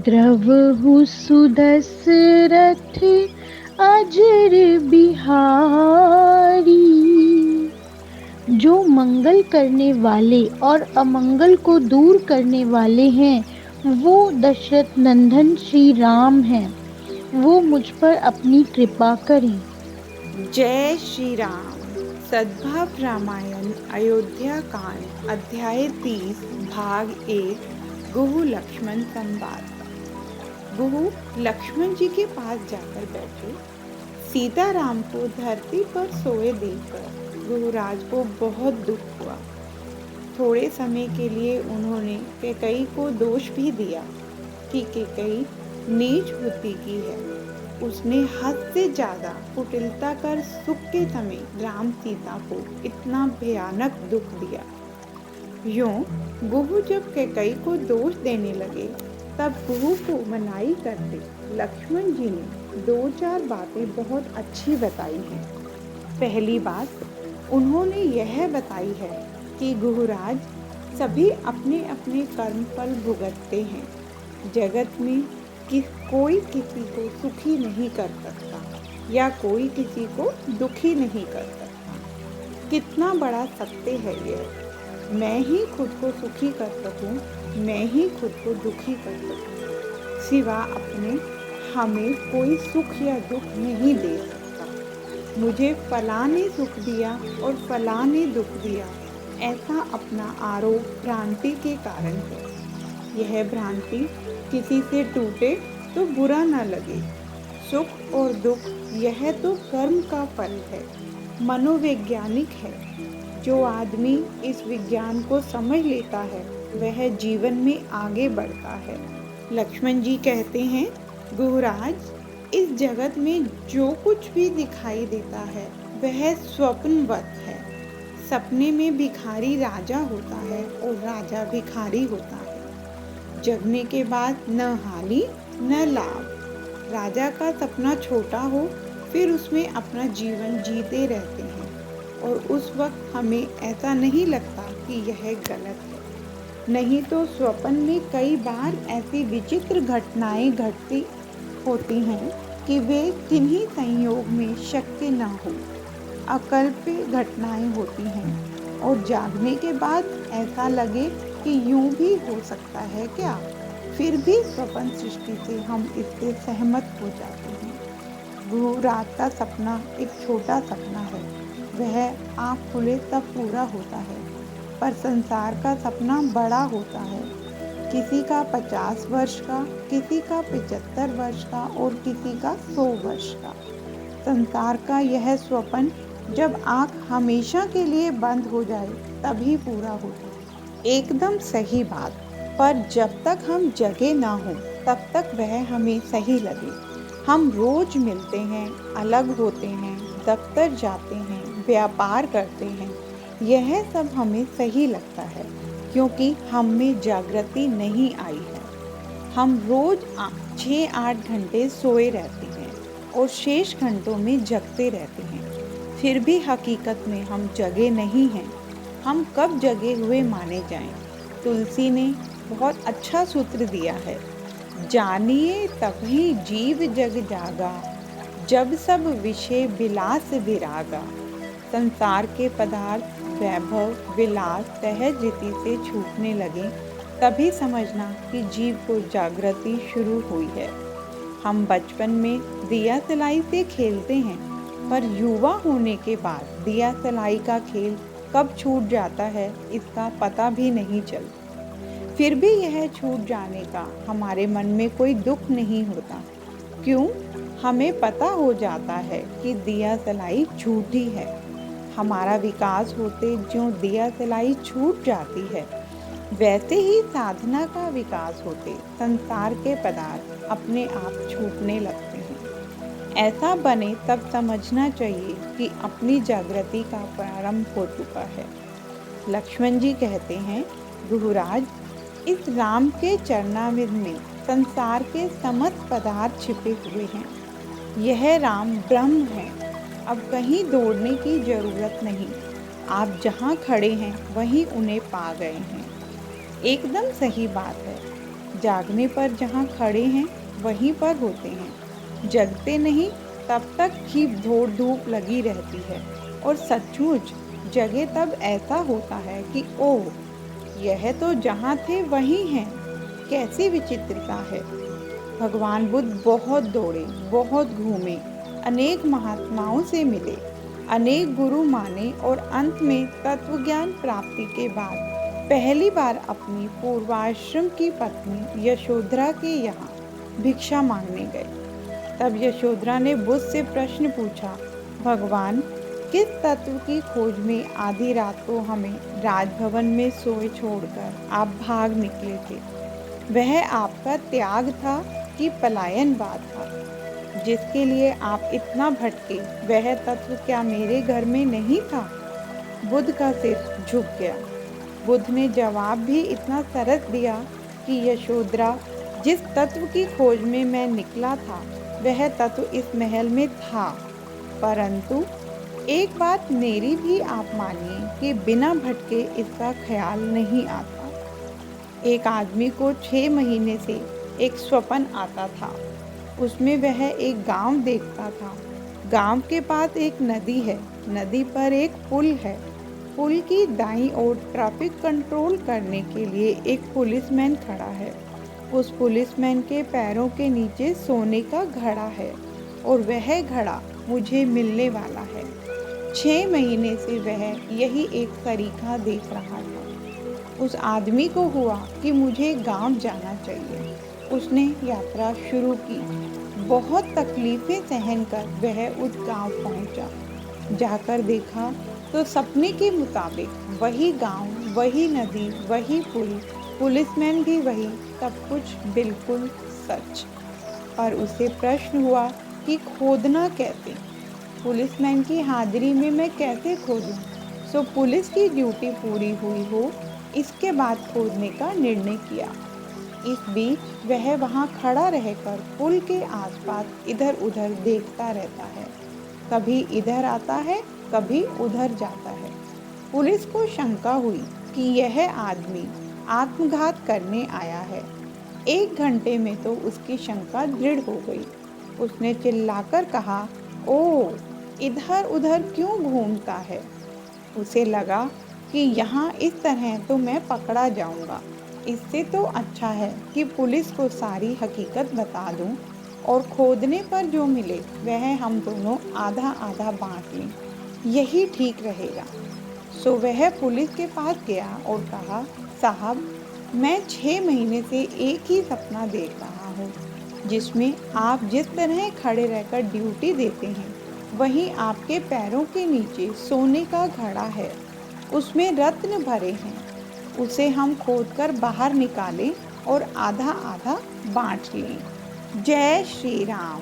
द्रवहु सुदशरथ अजर बिहारी। जो मंगल करने वाले और अमंगल को दूर करने वाले हैं, वो दशरथ नंदन श्री राम हैं। वो मुझ पर अपनी कृपा करें। जय श्री राम। सद्भाव रामायण अयोध्या कांड अध्याय 30 भाग 1 गुहु लक्ष्मण संवाद। गुहु लक्ष्मण जी के पास जाकर बैठे। सीताराम को धरती पर सोए देखकर गुहुराज को बहुत दुख हुआ। थोड़े समय के लिए उन्होंने कैकेयी को दोष भी दिया कि कैकेयी नीच बुद्धि की है। उसने हद से ज्यादा कुटिलता कर सुख के समय राम सीता को इतना भयानक दुख दिया। यूं गुहु जब कैकेयी को दोष देने लगे, तब गुहु को मनाई करते लक्ष्मण जी ने 2-4 बातें बहुत अच्छी बताई हैं। पहली बात उन्होंने यह बताई है कि गुहुराज, सभी अपने अपने कर्म फल भुगतते हैं। जगत में कोई किसी को सुखी नहीं कर सकता या कोई किसी को दुखी नहीं कर सकता। कितना बड़ा सत्य है यह। मैं ही खुद को सुखी कर सकूं, मैं ही खुद को दुखी कर सकूं। सिवा अपने हमें कोई सुख या दुख नहीं दे सकता। मुझे फलां ने सुख दिया और फलां ने दुख दिया, ऐसा अपना आरोप भ्रांति के कारण है। यह भ्रांति किसी से टूटे तो बुरा न लगे। सुख और दुख यह तो कर्म का फल है, मनोवैज्ञानिक है। जो आदमी इस विज्ञान को समझ लेता है, वह जीवन में आगे बढ़ता है। लक्ष्मण जी कहते हैं, गुहुराज, इस जगत में जो कुछ भी दिखाई देता है वह स्वप्नवत है। सपने में भिखारी राजा होता है और राजा भिखारी होता है। जगने के बाद न हानि न लाभ। राजा का सपना छोटा हो, फिर उसमें अपना जीवन जीते रहते हैं और उस वक्त हमें ऐसा नहीं लगता कि यह गलत है। नहीं तो स्वप्न में कई बार ऐसी विचित्र घटनाएं घटती होती हैं कि वे किन्हीं संयोग में शक्य न हो। अकल्प्य घटनाएं होती हैं और जागने के बाद ऐसा लगे कि यूं भी हो सकता है क्या। फिर भी स्वप्न सृष्टि से हम इससे सहमत हो जाते हैं। गुरु रात का सपना एक छोटा सपना है, वह आँख खुले तब पूरा होता है। पर संसार का सपना बड़ा होता है। किसी का 50 वर्ष का, किसी का 75 वर्ष का और किसी का 100 वर्ष का। संसार का यह स्वप्न जब आँख हमेशा के लिए बंद हो जाए तभी पूरा होता है। एकदम सही बात। पर जब तक हम जगे ना हो तब तक वह हमें सही लगे। हम रोज मिलते हैं, अलग होते हैं, दफ्तर जाते हैं, व्यापार करते हैं, यह सब हमें सही लगता है क्योंकि हम में जागृति नहीं आई है। हम रोज 6-8 घंटे सोए रहते हैं और शेष घंटों में जगते रहते हैं। फिर भी हकीकत में हम जगे नहीं हैं। हम कब जगे हुए माने जाएं? तुलसी ने बहुत अच्छा सूत्र दिया है, जानिए तभी जीव जग जागा, जब सब विषय विलास विरागा। संसार के पदार्थ, वैभव, विलास सहज रीति से छूटने लगे, तभी समझना कि जीव को जागृति शुरू हुई है। हम बचपन में दिया सलाई से खेलते हैं, पर युवा होने के बाद दिया सलाई का खेल कब छूट जाता है इसका पता भी नहीं चलता। फिर भी यह छूट जाने का हमारे मन में कोई दुख नहीं होता। क्यों? हमें पता हो जाता है कि दिया सलाई झूठी है। हमारा विकास होते जो दिया सलाई छूट जाती है, वैसे ही साधना का विकास होते संसार के पदार्थ अपने आप छूटने लगते हैं। ऐसा बने तब समझना चाहिए कि अपनी जागृति का प्रारंभ हो चुका है। लक्ष्मण जी कहते हैं, गुरुराज, इस राम के चरणामृत में संसार के समस्त पदार्थ छिपे हुए हैं। यह राम ब्रह्म है। अब कहीं दौड़ने की जरूरत नहीं। आप जहाँ खड़े हैं वहीं उन्हें पा गए हैं। एकदम सही बात है। जागने पर जहाँ खड़े हैं वहीं पर होते हैं, जगते नहीं तब तक ही दौड़ धूप लगी रहती है, और सचमुच जगे तब ऐसा होता है कि ओह, यह तो जहाँ थे वहीं हैं। कैसी विचित्रता है। भगवान बुद्ध बहुत दौड़े, बहुत घूमे, अनेक महात्माओं से मिले, अनेक गुरु माने, और अंत में तत्वज्ञान प्राप्ति के बाद पहली बार अपनी पूर्वाश्रम की पत्नी यशोधरा के यहाँ भिक्षा मांगने गए। तब यशोधरा ने बुद्ध से प्रश्न पूछा, भगवान, किस तत्व की खोज में आधी रात को हमें राजभवन में सोए छोड़कर आप भाग निकले थे? वह आपका त्याग था कि पलायनवाद था? जिसके लिए आप इतना भटके, वह तत्व क्या मेरे घर में नहीं था? बुद्ध का सिर झुक गया। बुद्ध ने जवाब भी इतना सरस दिया कि यशोधरा, जिस तत्व की खोज में मैं निकला था वह तत्व इस महल में था, परंतु एक बात मेरी भी आप मानिए कि बिना भटके इसका ख्याल नहीं आता। एक आदमी को 6 महीने से एक स्वप्न आता था। उसमें वह एक गांव देखता था। गांव के पास एक नदी है, नदी पर एक पुल है। पुल की दाईं ओर ट्रैफिक कंट्रोल करने के लिए एक पुलिसमैन खड़ा है। उस पुलिसमैन के पैरों के नीचे सोने का घड़ा है, और वह घड़ा मुझे मिलने वाला है। 6 महीने से वह यही एक तरीका देख रहा था। उस आदमी को हुआ कि मुझे गांव जाना चाहिए। उसने यात्रा शुरू की। बहुत तकलीफें सहकर वह उस गांव पहुंचा। जाकर देखा तो सपने के मुताबिक वही गांव, वही नदी, वही पुल, पुलिसमैन भी वही, सब कुछ बिल्कुल सच। पर उसे प्रश्न हुआ कि खोदना कैसे? पुलिसमैन की हाजिरी में मैं कैसे खोदूं? सो पुलिस की ड्यूटी पूरी हुई हो, इसके बाद खोदने का निर्णय किया। इस बीच वह वहां खड़ा रहकर पुल के आसपास इधर उधर देखता रहता है। कभी इधर आता है, कभी उधर जाता है। पुलिस को शंका हुई कि यह आदमी आत्मघात करने आया है। 1 घंटे में तो उसकी शंका दृढ़ हो गई। उसने चिल्लाकर कहा, ओह, इधर उधर क्यों घूमता है? उसे लगा कि यहाँ इस तरह तो मैं पकड़ा जाऊंगा। इससे तो अच्छा है कि पुलिस को सारी हकीकत बता दूं, और खोदने पर जो मिले वह हम दोनों आधा आधा बांट लें। यही ठीक रहेगा। सो वह पुलिस के पास गया और कहा, साहब, मैं 6 महीने से एक ही सपना देख रहा हूँ, जिसमें आप जिस तरह खड़े रहकर ड्यूटी देते हैं, वहीं आपके पैरों के नीचे सोने का घड़ा है। उसमें रत्न भरे हैं। उसे हम खोदकर बाहर निकालें और आधा आधा बांट लें। जय श्री राम।